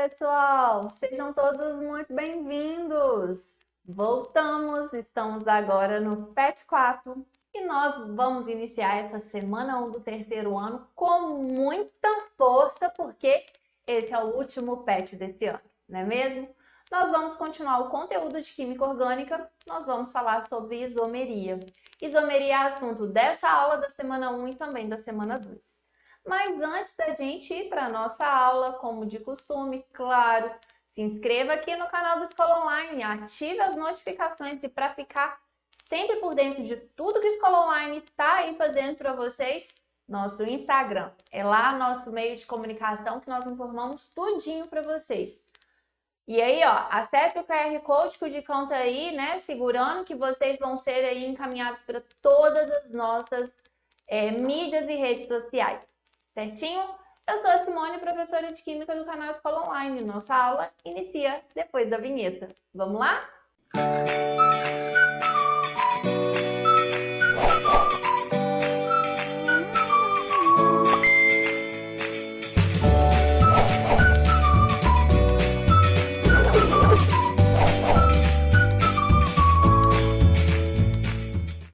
pessoal! Sejam todos muito bem-vindos! Voltamos, estamos agora no PET 4 e nós vamos iniciar essa semana 1 do terceiro ano com muita força, porque esse é o último PET desse ano, não é mesmo? Nós vamos continuar o conteúdo de Química Orgânica, nós vamos falar sobre isomeria. Isomeria é assunto dessa aula da semana 1 e também da semana 2. Mas antes da gente ir para a nossa aula, como de costume, claro, se inscreva aqui no canal do Escola Online, ative as notificações e para ficar sempre por dentro de tudo que a Escola Online está aí fazendo para vocês, nosso Instagram. É lá nosso meio de comunicação que nós informamos tudinho para vocês. E aí, ó, acesse o QR Code que o Dicão tá aí, né, segurando, que vocês vão ser aí encaminhados para todas as nossas mídias e redes sociais. Certinho? Eu sou a Simone, professora de Química do canal Escola Online. Nossa aula inicia depois da vinheta. Vamos lá?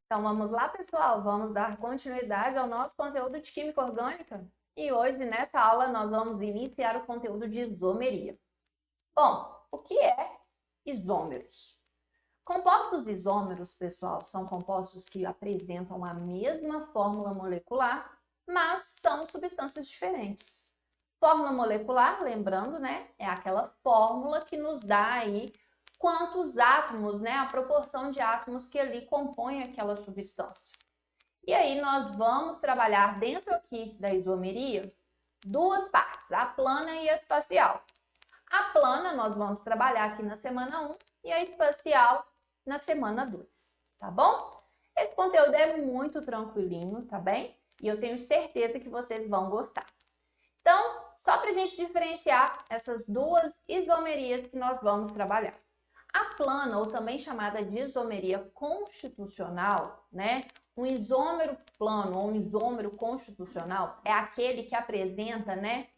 Então vamos lá, pessoal? Vamos dar continuidade ao nosso conteúdo de Química Orgânica? E hoje, nessa aula, nós vamos iniciar o conteúdo de isomeria. Bom, o que é isômeros? Compostos isômeros, pessoal, são compostos que apresentam a mesma fórmula molecular, mas são substâncias diferentes. Fórmula molecular, lembrando, né, é aquela fórmula que nos dá aí quantos átomos, né, a proporção de átomos que ali compõem aquela substância. E aí nós vamos trabalhar dentro aqui da isomeria duas partes, a plana e a espacial. A plana nós vamos trabalhar aqui na semana 1 e a espacial na semana 2, tá bom? Esse conteúdo é muito tranquilinho, tá bem? E eu tenho certeza que vocês vão gostar. Então, só para a gente diferenciar essas duas isomerias que nós vamos trabalhar. A plana, ou também chamada de isomeria constitucional, né? Um isômero plano ou um isômero constitucional é aquele que apresenta, né,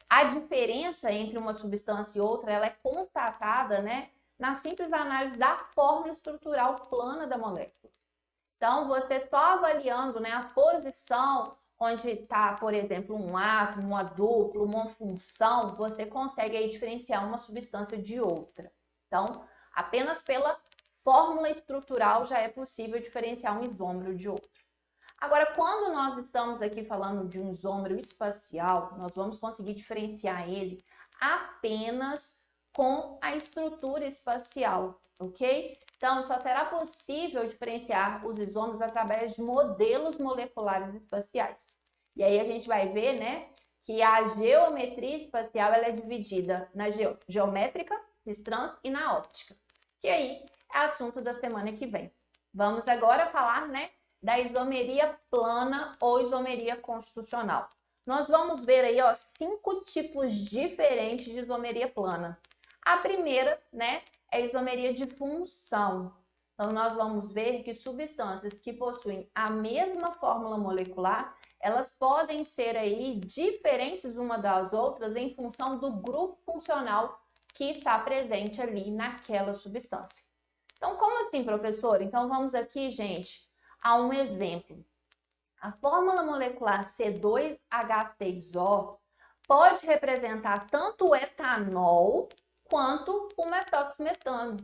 a diferença entre uma substância e outra, ela é constatada, né, na simples análise da forma estrutural plana da molécula. Então, você só avaliando, né, a posição onde está, por exemplo, um átomo, uma dupla, uma função, você consegue aí diferenciar uma substância de outra. Então, apenas pela fórmula estrutural já é possível diferenciar um isômero de outro. Agora, quando nós estamos aqui falando de um isômero espacial, nós vamos conseguir diferenciar ele apenas com a estrutura espacial, ok? Então, só será possível diferenciar os isômeros através de modelos moleculares espaciais. E aí a gente vai ver, né, que a geometria espacial ela é dividida na geométrica, cistrans e na óptica, que aí é assunto da semana que vem. Vamos agora falar, né, da isomeria plana ou isomeria constitucional. Nós vamos ver aí, ó, 5 tipos diferentes de isomeria plana. A primeira, né, é a isomeria de função. Então, nós vamos ver que substâncias que possuem a mesma fórmula molecular, elas podem ser aí diferentes uma das outras em função do grupo funcional que está presente ali naquela substância. Então, como assim, professor? Então, vamos aqui, gente, a um exemplo. A fórmula molecular C2H6O pode representar tanto o etanol quanto o metoximetano.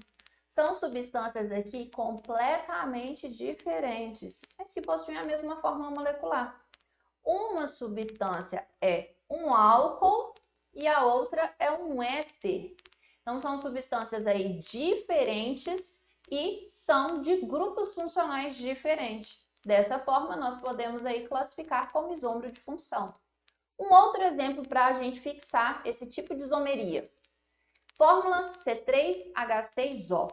São substâncias aqui completamente diferentes, mas que possuem a mesma fórmula molecular. Uma substância é um álcool e a outra é um éter. Então, são substâncias aí diferentes e são de grupos funcionais diferentes. Dessa forma, nós podemos aí classificar como isômero de função. Um outro exemplo para a gente fixar esse tipo de isomeria. Fórmula C3H6O.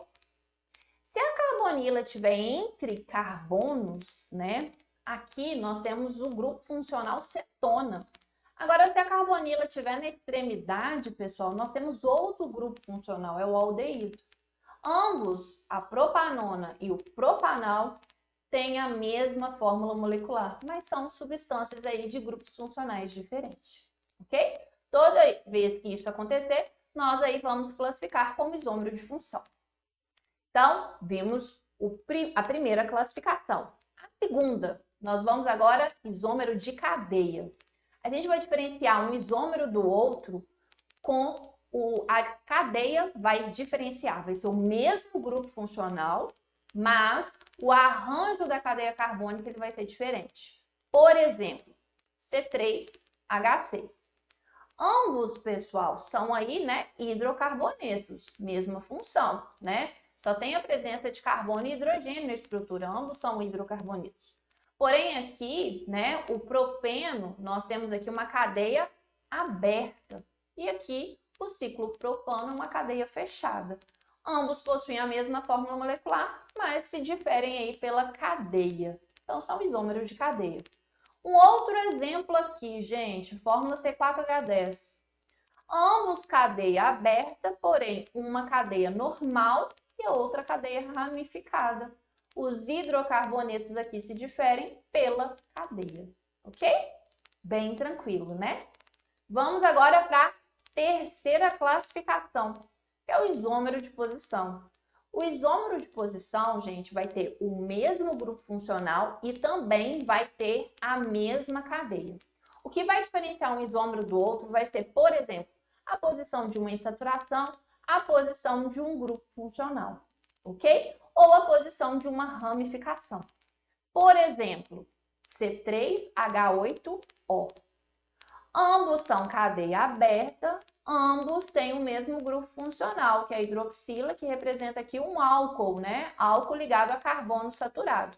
Se a carbonila estiver entre carbonos, né? Aqui nós temos o grupo funcional cetona. Agora, se a carbonila estiver na extremidade, pessoal, nós temos outro grupo funcional, é o aldeído. Ambos, a propanona e o propanal, têm a mesma fórmula molecular, mas são substâncias aí de grupos funcionais diferentes, ok? Toda vez que isso acontecer, nós aí vamos classificar como isômero de função. Então, vimos a primeira classificação. A segunda, nós vamos agora isômero de cadeia. A gente vai diferenciar um isômero do outro com a cadeia vai diferenciar, vai ser o mesmo grupo funcional, mas o arranjo da cadeia carbônica ele vai ser diferente. Por exemplo, C3H6. Ambos, pessoal, são aí, né, hidrocarbonetos, mesma função, né? Só tem a presença de carbono e hidrogênio na estrutura, ambos são hidrocarbonetos. Porém, aqui, né, o propeno, nós temos aqui uma cadeia aberta. E aqui, o ciclo propano é uma cadeia fechada. Ambos possuem a mesma fórmula molecular, mas se diferem aí pela cadeia. Então, são isômeros de cadeia. Um outro exemplo aqui, gente, fórmula C4H10. Ambos cadeia aberta, porém, uma cadeia normal e outra cadeia ramificada. Os hidrocarbonetos aqui se diferem pela cadeia, ok? Bem tranquilo, né? Vamos agora para a terceira classificação, que é o isômero de posição. O isômero de posição, gente, vai ter o mesmo grupo funcional e também vai ter a mesma cadeia. O que vai diferenciar um isômero do outro vai ser, por exemplo, a posição de uma insaturação, a posição de um grupo funcional, ok? Ou a posição de uma ramificação. Por exemplo, C3H8O. Ambos são cadeia aberta, ambos têm o mesmo grupo funcional, que é a hidroxila, que representa aqui um álcool, né? Álcool ligado a carbono saturado.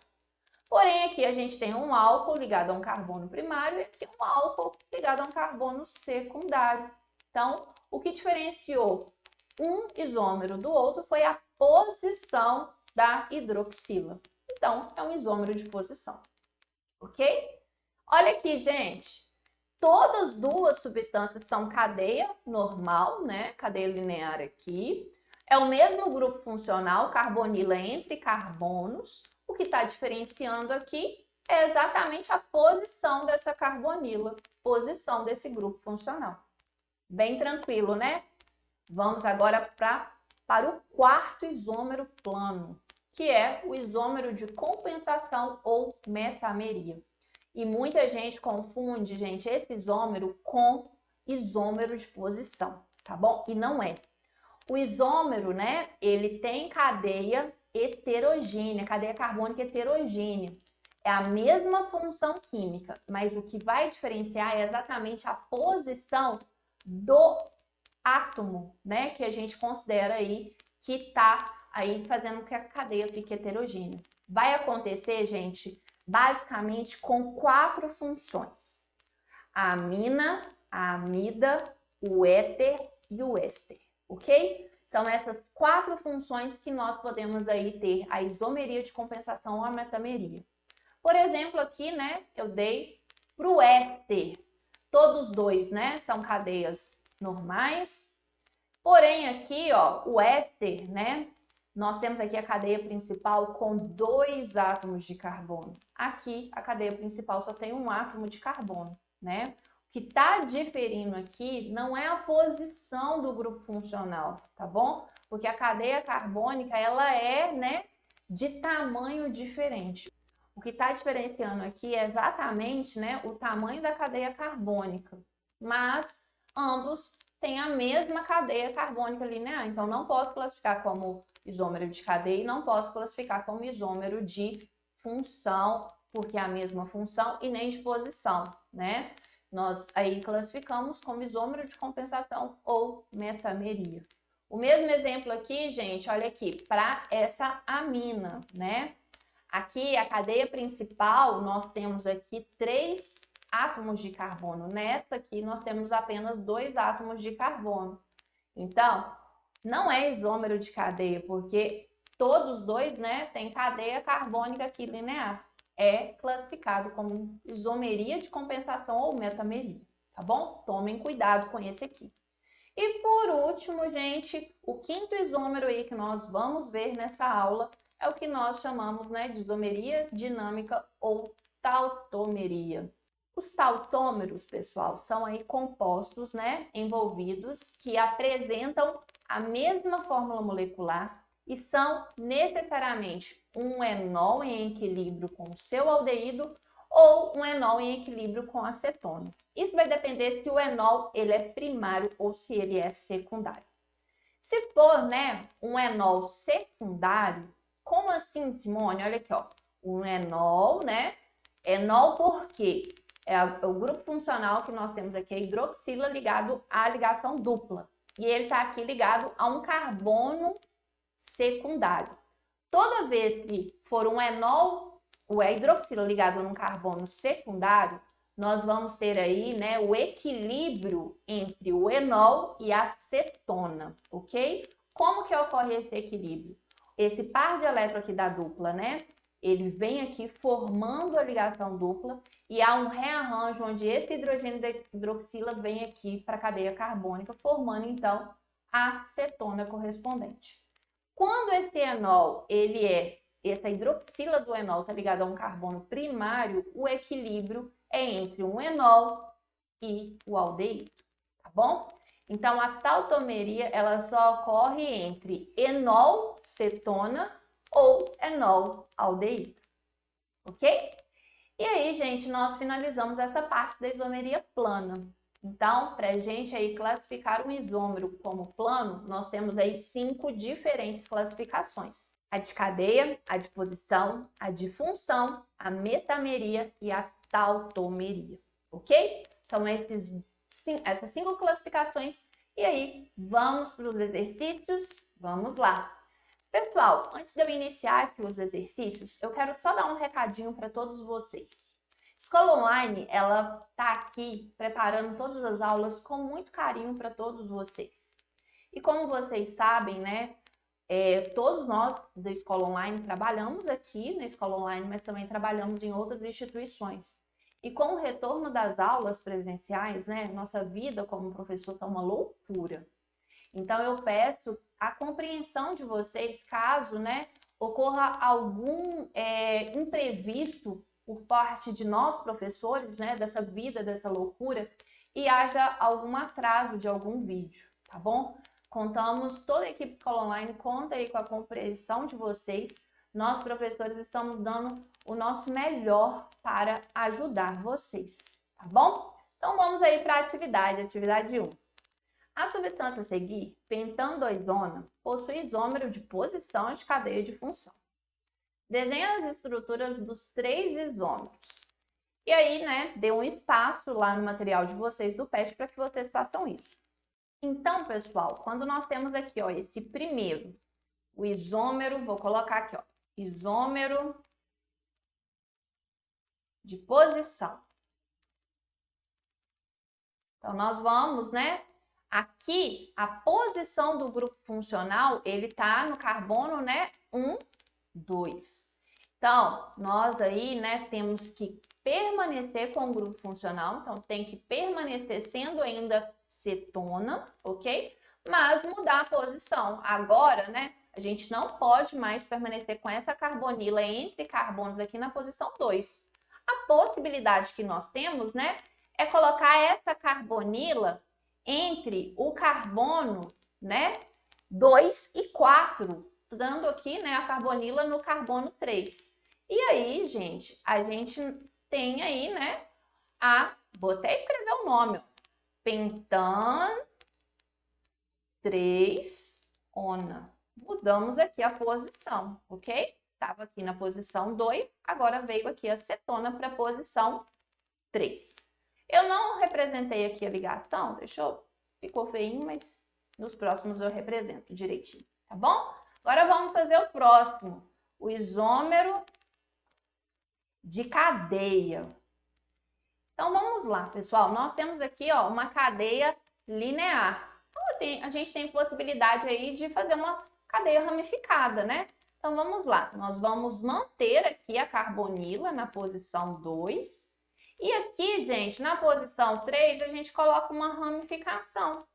Porém, aqui a gente tem um álcool ligado a um carbono primário e aqui um álcool ligado a um carbono secundário. Então, o que diferenciou um isômero do outro foi a posição da hidroxila. Então, é um isômero de posição, ok? Olha aqui, gente. Todas duas substâncias são cadeia normal, né? Cadeia linear aqui. É o mesmo grupo funcional, carbonila entre carbonos. O que está diferenciando aqui é exatamente a posição dessa carbonila, posição desse grupo funcional. Bem tranquilo, né? Vamos agora para o quarto isômero plano, que é o isômero de compensação ou metameria. E muita gente confunde, gente, esse isômero com isômero de posição, tá bom? E não é. O isômero, né, ele tem cadeia heterogênea, cadeia carbônica heterogênea. É a mesma função química, mas o que vai diferenciar é exatamente a posição do átomo, né, que a gente considera aí que tá aí fazendo com que a cadeia fique heterogênea. Vai acontecer, gente, basicamente com 4 funções: a amina, a amida, o éter e o éster, ok? São essas 4 funções que nós podemos aí ter a isomeria de compensação ou a metameria. Por exemplo, aqui, né, eu dei para o éster. Todos dois, né, são cadeias normais. Porém, aqui, ó, o éster, né, nós temos aqui a cadeia principal com 2 átomos de carbono. Aqui, a cadeia principal só tem um átomo de carbono, né? O que está diferindo aqui não é a posição do grupo funcional, tá bom? Porque a cadeia carbônica, ela é, né, de tamanho diferente. O que está diferenciando aqui é exatamente, né, o tamanho da cadeia carbônica. Mas ambos têm a mesma cadeia carbônica linear, então não posso classificar como isômero de cadeia e não posso classificar como isômero de função, porque é a mesma função, e nem de posição, né? Nós aí classificamos como isômero de compensação ou metameria. O mesmo exemplo aqui, gente, olha aqui, para essa amina, né? Aqui, a cadeia principal, nós temos aqui 3 átomos de carbono. Nessa aqui, nós temos apenas 2 átomos de carbono. Então, não é isômero de cadeia, porque todos dois, né, têm cadeia carbônica aqui linear. É classificado como isomeria de compensação ou metameria, tá bom? Tomem cuidado com esse aqui. E por último, gente, o quinto isômero aí que nós vamos ver nessa aula é o que nós chamamos, né, de isomeria dinâmica ou tautomeria. Os tautômeros, pessoal, são aí compostos, né, envolvidos que apresentam a mesma fórmula molecular e são necessariamente um enol em equilíbrio com o seu aldeído ou um enol em equilíbrio com a cetona. Isso vai depender se o enol ele é primário ou se ele é secundário. Se for, né, um enol secundário, como assim, Simone? Olha aqui, ó, um enol, né? Enol por quê? É o grupo funcional que nós temos aqui, a hidroxila, ligado à ligação dupla. E ele está aqui ligado a um carbono secundário. Toda vez que for um enol, ou a hidroxila ligado a um carbono secundário, nós vamos ter aí, né, o equilíbrio entre o enol e a cetona, ok? Como que ocorre esse equilíbrio? Esse par de elétron aqui da dupla, né, ele vem aqui formando a ligação dupla e há um rearranjo onde esse hidrogênio da hidroxila vem aqui para a cadeia carbônica, formando então a cetona correspondente. Quando esse enol, essa hidroxila do enol está ligada a um carbono primário, o equilíbrio é entre um enol e o aldeído, tá bom? Então, a tautomeria, ela só ocorre entre enol cetona ou enol aldeído, ok? E aí, gente, nós finalizamos essa parte da isomeria plana. Então, para a gente aí classificar um isômero como plano, nós temos aí 5 diferentes classificações: a de cadeia, a de posição, a de função, a metameria e a tautomeria, ok? São essas 5 classificações. E aí, vamos para os exercícios? Vamos lá! Pessoal, antes de eu iniciar aqui os exercícios, eu quero só dar um recadinho para todos vocês. Escola Online, ela está aqui preparando todas as aulas com muito carinho para todos vocês. E como vocês sabem, né, todos nós da Escola Online trabalhamos aqui na Escola Online, mas também trabalhamos em outras instituições. E com o retorno das aulas presenciais, né, nossa vida como professor está uma loucura. Então, eu peço a compreensão de vocês caso, né, ocorra algum imprevisto por parte de nós, professores, né, dessa vida, dessa loucura, e haja algum atraso de algum vídeo, tá bom? Contamos, toda a equipe Escola Online conta aí com a compreensão de vocês. Nós, professores, estamos dando o nosso melhor para ajudar vocês, tá bom? Então, vamos aí para a atividade 1. A substância a seguir, pentandoizona, possui isômero de posição e de cadeia de função. Desenha as estruturas dos 3 isômeros. E aí, né, dê um espaço lá no material de vocês do PET para que vocês façam isso. Então, pessoal, quando nós temos aqui, ó, esse primeiro, o isômero, vou colocar aqui, ó, isômero de posição. Então, nós vamos, né, aqui, a posição do grupo funcional, ele tá no carbono, né, 1, 2. Então, nós aí, né, temos que permanecer com o grupo funcional, então tem que permanecer sendo ainda cetona, ok? Mas mudar a posição. Agora, né, a gente não pode mais permanecer com essa carbonila entre carbonos aqui na posição 2. A possibilidade que nós temos, né, é colocar essa carbonila entre o carbono, né, 2 e 4, dando aqui, né, a carbonila no carbono 3. E aí, gente, a gente tem aí, né, vou até escrever o nome, ó, pentan 3-ona. Mudamos aqui a posição, ok? Estava aqui na posição 2, agora veio aqui a cetona para a posição 3. Eu não representei aqui a ligação, ficou feinho, mas nos próximos eu represento direitinho, tá bom? Agora vamos fazer o próximo, o isômero de cadeia. Então vamos lá, pessoal. Nós temos aqui, ó, uma cadeia linear. Então, a gente tem possibilidade aí de fazer uma cadeia ramificada, né? Então vamos lá. Nós vamos manter aqui a carbonila na posição 2. E aqui, gente, na posição 3, a gente coloca uma ramificação.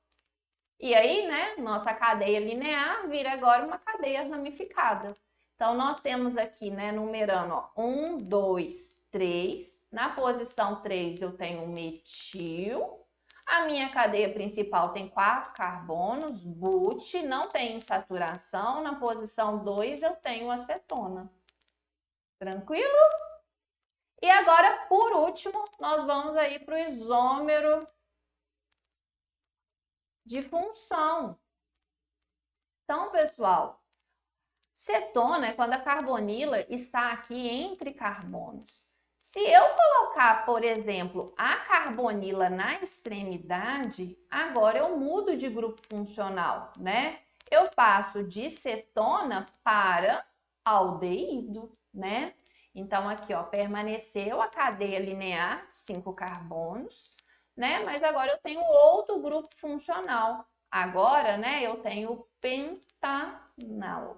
E aí, né, nossa cadeia linear vira agora uma cadeia ramificada. Então, nós temos aqui, né, numerando, ó, 1, 2, 3. Na posição 3 eu tenho o metil. A minha cadeia principal tem 4 carbonos, but, não tem insaturação. Na posição 2 eu tenho acetona. Tranquilo? E agora, por último, nós vamos aí para o isômero de função. Então, pessoal, cetona é quando a carbonila está aqui entre carbonos. Se eu colocar, por exemplo, a carbonila na extremidade, agora eu mudo de grupo funcional, né? Eu passo de cetona para aldeído, né? Então, aqui, ó, permaneceu a cadeia linear, 5 carbonos, né? Mas agora eu tenho outro grupo funcional. Agora, né, eu tenho pentanal.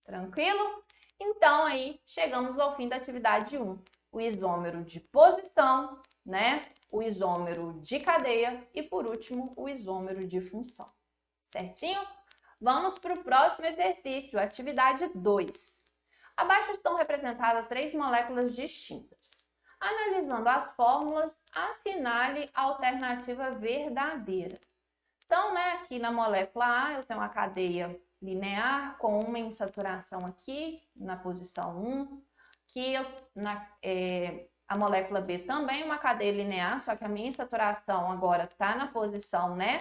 Tranquilo? Então, aí, chegamos ao fim da atividade 1. O isômero de posição, né? O isômero de cadeia e, por último, o isômero de função. Certinho? Vamos para o próximo exercício, atividade 2. Abaixo estão representadas 3 moléculas distintas. Analisando as fórmulas, assinale a alternativa verdadeira. Então, né, aqui na molécula A, eu tenho uma cadeia linear com uma insaturação aqui na posição 1, que a molécula B também uma cadeia linear, só que a minha insaturação agora está na posição, né,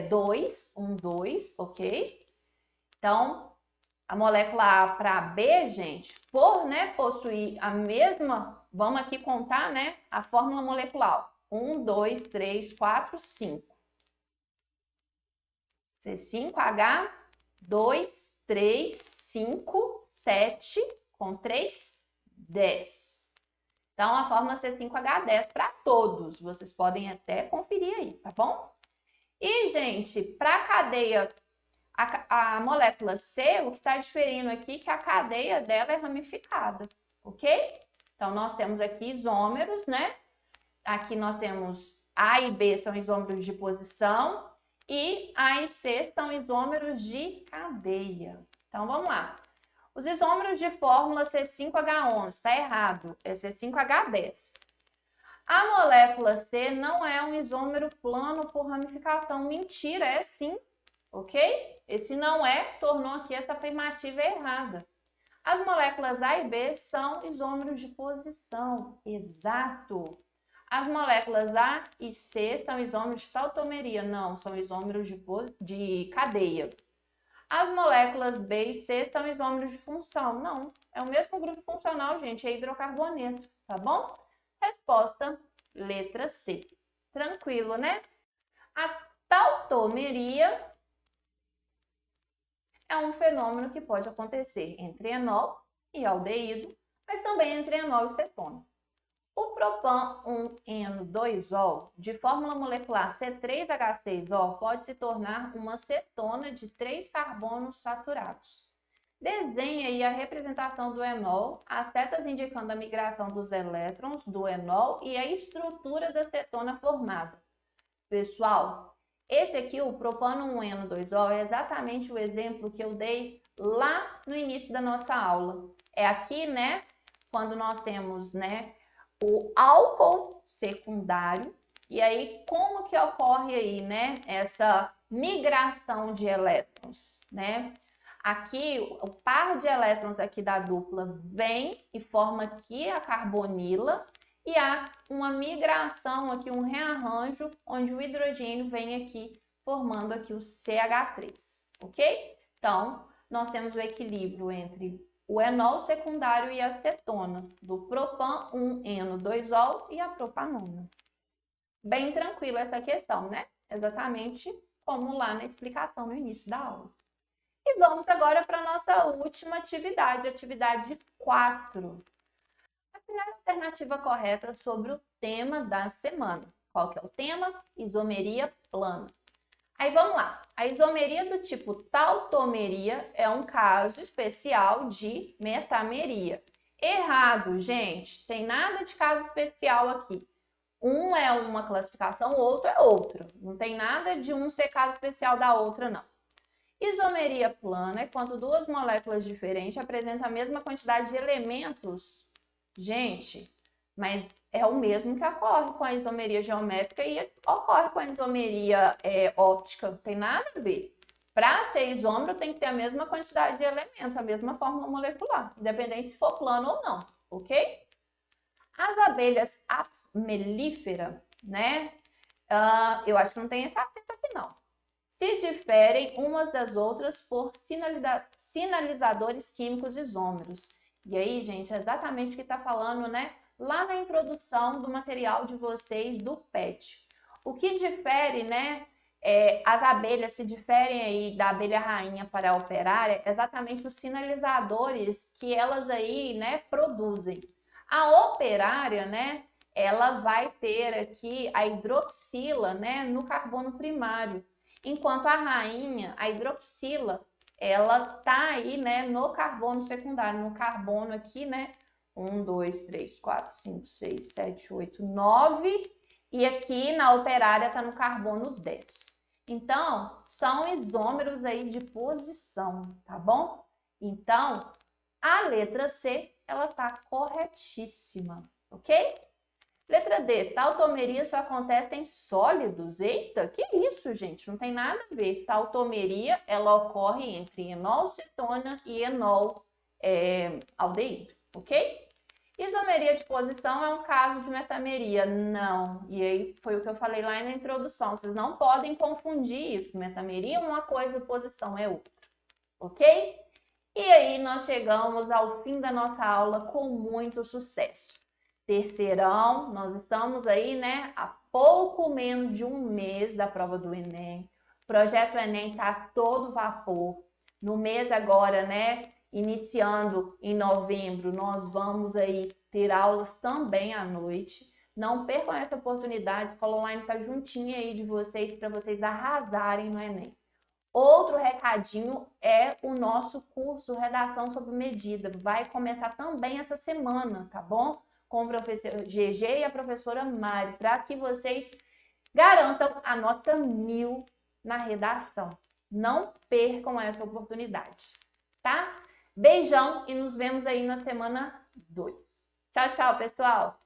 2, 1, 2, ok? Então, a molécula A para B, gente, por, né, possuir a mesma, vamos aqui contar, né, a fórmula molecular. 1, 2, 3, 4, 5. C5H, 2, 3, 5, 7, com 3, 10. Então, a fórmula C5H10 para todos. Vocês podem até conferir aí, tá bom? E, gente, para a cadeia, a molécula C, o que está diferindo aqui é que a cadeia dela é ramificada, ok? Então, nós temos aqui isômeros, né? Aqui nós temos A e B são isômeros de posição e A e C são isômeros de cadeia. Então, vamos lá. Os isômeros de fórmula C5H11, está errado, é C5H10. A molécula C não é um isômero plano por ramificação. Mentira, é sim, ok? Esse não é, tornou aqui essa afirmativa errada. As moléculas A e B são isômeros de posição, exato. As moléculas A e C são isômeros de tautomeria, não, são isômeros de cadeia. As moléculas B e C são isômeros de função, não, é o mesmo grupo funcional, gente, é hidrocarboneto, tá bom? Resposta, letra C. Tranquilo, né? A tautomeria é um fenômeno que pode acontecer entre enol e aldeído, mas também entre enol e cetona. O propan-1-eno-2-ol, de fórmula molecular C3H6O, pode se tornar uma cetona de 3 carbonos saturados. Desenhe aí a representação do enol, as setas indicando a migração dos elétrons do enol e a estrutura da cetona formada. Pessoal, esse aqui, o propano-1-eno-2-ol, é exatamente o exemplo que eu dei lá no início da nossa aula. É aqui, né, quando nós temos, né, o álcool secundário, e aí como que ocorre aí, né, essa migração de elétrons, né? Aqui, o par de elétrons aqui da dupla vem e forma aqui a carbonila, e há uma migração aqui, um rearranjo, onde o hidrogênio vem aqui, formando aqui o CH3, ok? Então, nós temos o equilíbrio entre o enol secundário e a cetona, do propan-1-eno-2-ol e a propanona. Bem tranquilo essa questão, né? Exatamente como lá na explicação no início da aula. E vamos agora para a nossa última atividade, atividade 4. Assinale a alternativa correta sobre o tema da semana. Qual que é o tema? Isomeria plana. Aí vamos lá. A isomeria do tipo tautomeria é um caso especial de metameria. Errado, gente. Tem nada de caso especial aqui. Um é uma classificação, o outro é outra. Não tem nada de um ser caso especial da outra, não. Isomeria plana é quando duas moléculas diferentes apresentam a mesma quantidade de elementos. Gente, mas é o mesmo que ocorre com a isomeria geométrica e ocorre com a isomeria óptica, não tem nada a ver. Para ser isômero, tem que ter a mesma quantidade de elementos, a mesma fórmula molecular, independente se for plano ou não, ok? As abelhas Apis mellifera, né? Eu acho que não tem esse acento aqui, não. Se diferem umas das outras por sinalizadores químicos isômeros. E aí, gente, é exatamente o que está falando, né? Lá na introdução do material de vocês do PET. O que difere, né? As abelhas se diferem aí da abelha rainha para a operária, exatamente os sinalizadores que elas aí, né, produzem. A operária, né, ela vai ter aqui a hidroxila, né, no carbono primário, enquanto a rainha, a hidroxila, ela tá aí, né, no carbono secundário, no carbono aqui, né, 1, 2, 3, 4, 5, 6, 7, 8, 9, e aqui na operária tá no carbono 10. Então, são isômeros aí de posição, tá bom? Então, a letra C, ela tá corretíssima, ok? Letra D, tautomeria só acontece em sólidos. Eita, que isso, gente? Não tem nada a ver. Tautomeria, ela ocorre entre enol cetona e enol aldeído, ok? Isomeria de posição é um caso de metameria. Não. E aí foi o que eu falei lá na introdução. Vocês não podem confundir isso. Metameria é uma coisa, posição é outra, ok? E aí nós chegamos ao fim da nossa aula com muito sucesso. Terceirão, nós estamos aí, né, há pouco menos de um mês da prova do Enem. O projeto Enem está a todo vapor. No mês agora, né, iniciando em novembro, nós vamos aí ter aulas também à noite. Não percam essa oportunidade, a Escola Online está juntinha aí de vocês para vocês arrasarem no Enem. Outro recadinho é o nosso curso Redação sob Medida. Vai começar também essa semana, tá bom? Com o professor GG e a professora Mari, para que vocês garantam a nota 1000 na redação. Não percam essa oportunidade, tá? Beijão e nos vemos aí na semana 2. Tchau, tchau, pessoal!